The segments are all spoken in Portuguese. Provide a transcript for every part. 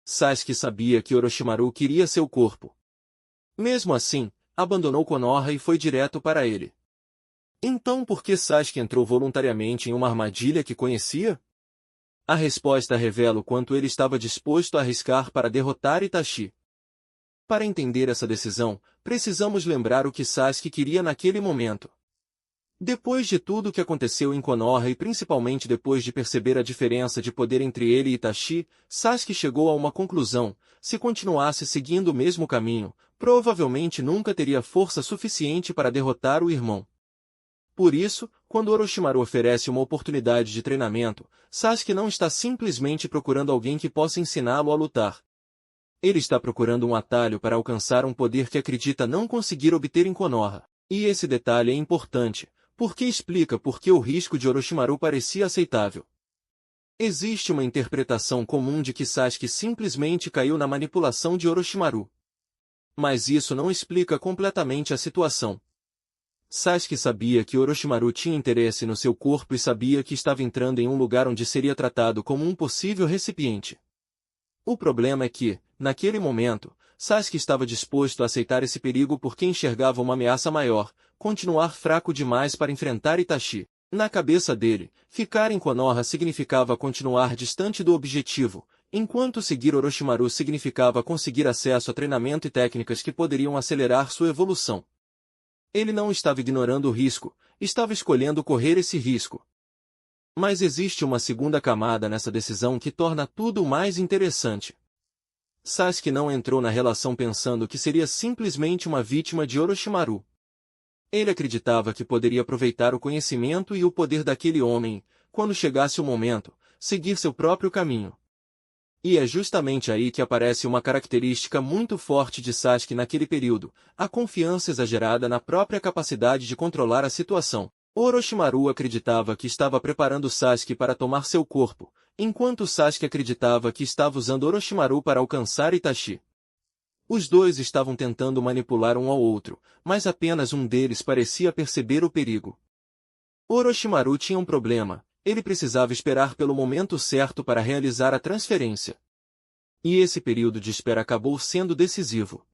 Sasuke sabia que Orochimaru queria seu corpo. Mesmo assim, abandonou Konoha e foi direto para ele. Então por que Sasuke entrou voluntariamente em uma armadilha que conhecia? A resposta revela o quanto ele estava disposto a arriscar para derrotar Itachi. Para entender essa decisão, precisamos lembrar o que Sasuke queria naquele momento. Depois de tudo o que aconteceu em Konoha e principalmente depois de perceber a diferença de poder entre ele e Itachi, Sasuke chegou a uma conclusão: se continuasse seguindo o mesmo caminho, provavelmente nunca teria força suficiente para derrotar o irmão. Por isso, quando Orochimaru oferece uma oportunidade de treinamento, Sasuke não está simplesmente procurando alguém que possa ensiná-lo a lutar. Ele está procurando um atalho para alcançar um poder que acredita não conseguir obter em Konoha. E esse detalhe é importante, porque explica por que o risco de Orochimaru parecia aceitável. Existe uma interpretação comum de que Sasuke simplesmente caiu na manipulação de Orochimaru. Mas isso não explica completamente a situação. Sasuke sabia que Orochimaru tinha interesse no seu corpo e sabia que estava entrando em um lugar onde seria tratado como um possível recipiente. O problema é que, naquele momento, Sasuke estava disposto a aceitar esse perigo porque enxergava uma ameaça maior, continuar fraco demais para enfrentar Itachi. Na cabeça dele, ficar em Konoha significava continuar distante do objetivo, enquanto seguir Orochimaru significava conseguir acesso a treinamento e técnicas que poderiam acelerar sua evolução. Ele não estava ignorando o risco, estava escolhendo correr esse risco. Mas existe uma segunda camada nessa decisão que torna tudo mais interessante. Sasuke não entrou na relação pensando que seria simplesmente uma vítima de Orochimaru. Ele acreditava que poderia aproveitar o conhecimento e o poder daquele homem, quando chegasse o momento, seguir seu próprio caminho. E é justamente aí que aparece uma característica muito forte de Sasuke naquele período, a confiança exagerada na própria capacidade de controlar a situação. Orochimaru acreditava que estava preparando Sasuke para tomar seu corpo, enquanto Sasuke acreditava que estava usando Orochimaru para alcançar Itachi. Os dois estavam tentando manipular um ao outro, mas apenas um deles parecia perceber o perigo. Orochimaru tinha um problema: ele precisava esperar pelo momento certo para realizar a transferência. E esse período de espera acabou sendo decisivo.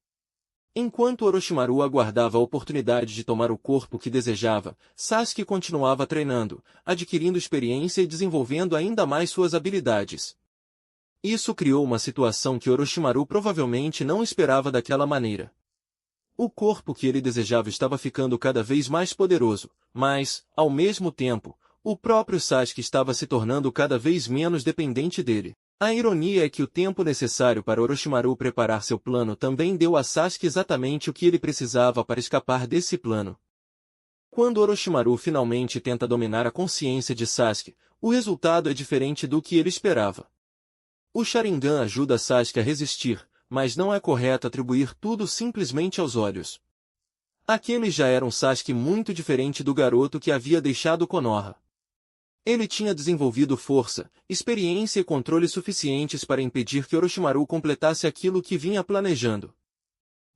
Enquanto Orochimaru aguardava a oportunidade de tomar o corpo que desejava, Sasuke continuava treinando, adquirindo experiência e desenvolvendo ainda mais suas habilidades. Isso criou uma situação que Orochimaru provavelmente não esperava daquela maneira. O corpo que ele desejava estava ficando cada vez mais poderoso, mas, ao mesmo tempo, o próprio Sasuke estava se tornando cada vez menos dependente dele. A ironia é que o tempo necessário para Orochimaru preparar seu plano também deu a Sasuke exatamente o que ele precisava para escapar desse plano. Quando Orochimaru finalmente tenta dominar a consciência de Sasuke, o resultado é diferente do que ele esperava. O Sharingan ajuda Sasuke a resistir, mas não é correto atribuir tudo simplesmente aos olhos. Aquele já era um Sasuke muito diferente do garoto que havia deixado Konoha. Ele tinha desenvolvido força, experiência e controle suficientes para impedir que Orochimaru completasse aquilo que vinha planejando.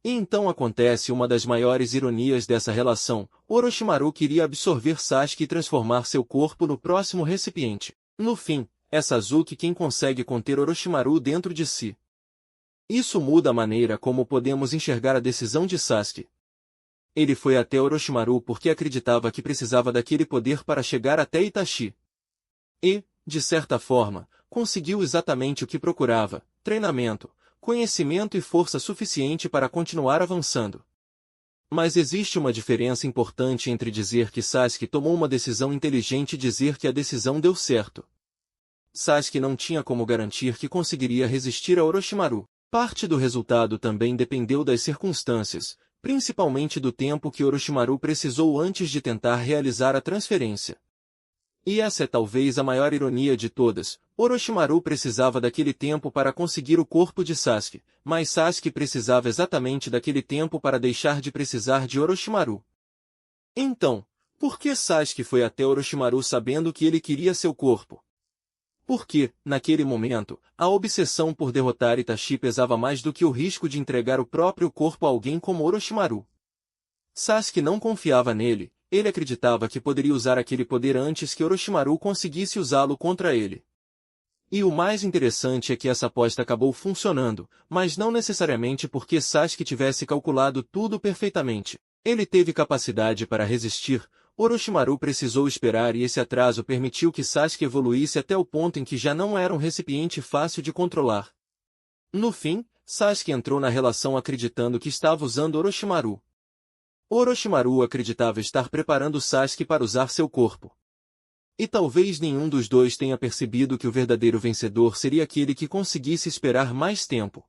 E então acontece uma das maiores ironias dessa relação: Orochimaru queria absorver Sasuke e transformar seu corpo no próximo recipiente. No fim, é Sasuke quem consegue conter Orochimaru dentro de si. Isso muda a maneira como podemos enxergar a decisão de Sasuke. Ele foi até Orochimaru porque acreditava que precisava daquele poder para chegar até Itachi. E, de certa forma, conseguiu exatamente o que procurava: treinamento, conhecimento e força suficiente para continuar avançando. Mas existe uma diferença importante entre dizer que Sasuke tomou uma decisão inteligente e dizer que a decisão deu certo. Sasuke não tinha como garantir que conseguiria resistir a Orochimaru. Parte do resultado também dependeu das circunstâncias, principalmente do tempo que Orochimaru precisou antes de tentar realizar a transferência. E essa é talvez a maior ironia de todas: Orochimaru precisava daquele tempo para conseguir o corpo de Sasuke, mas Sasuke precisava exatamente daquele tempo para deixar de precisar de Orochimaru. Então, por que Sasuke foi até Orochimaru sabendo que ele queria seu corpo? Porque, naquele momento, a obsessão por derrotar Itachi pesava mais do que o risco de entregar o próprio corpo a alguém como Orochimaru. Sasuke não confiava nele, ele acreditava que poderia usar aquele poder antes que Orochimaru conseguisse usá-lo contra ele. E o mais interessante é que essa aposta acabou funcionando, mas não necessariamente porque Sasuke tivesse calculado tudo perfeitamente. Ele teve capacidade para resistir, Orochimaru precisou esperar e esse atraso permitiu que Sasuke evoluísse até o ponto em que já não era um recipiente fácil de controlar. No fim, Sasuke entrou na relação acreditando que estava usando Orochimaru. Orochimaru acreditava estar preparando Sasuke para usar seu corpo. E talvez nenhum dos dois tenha percebido que o verdadeiro vencedor seria aquele que conseguisse esperar mais tempo.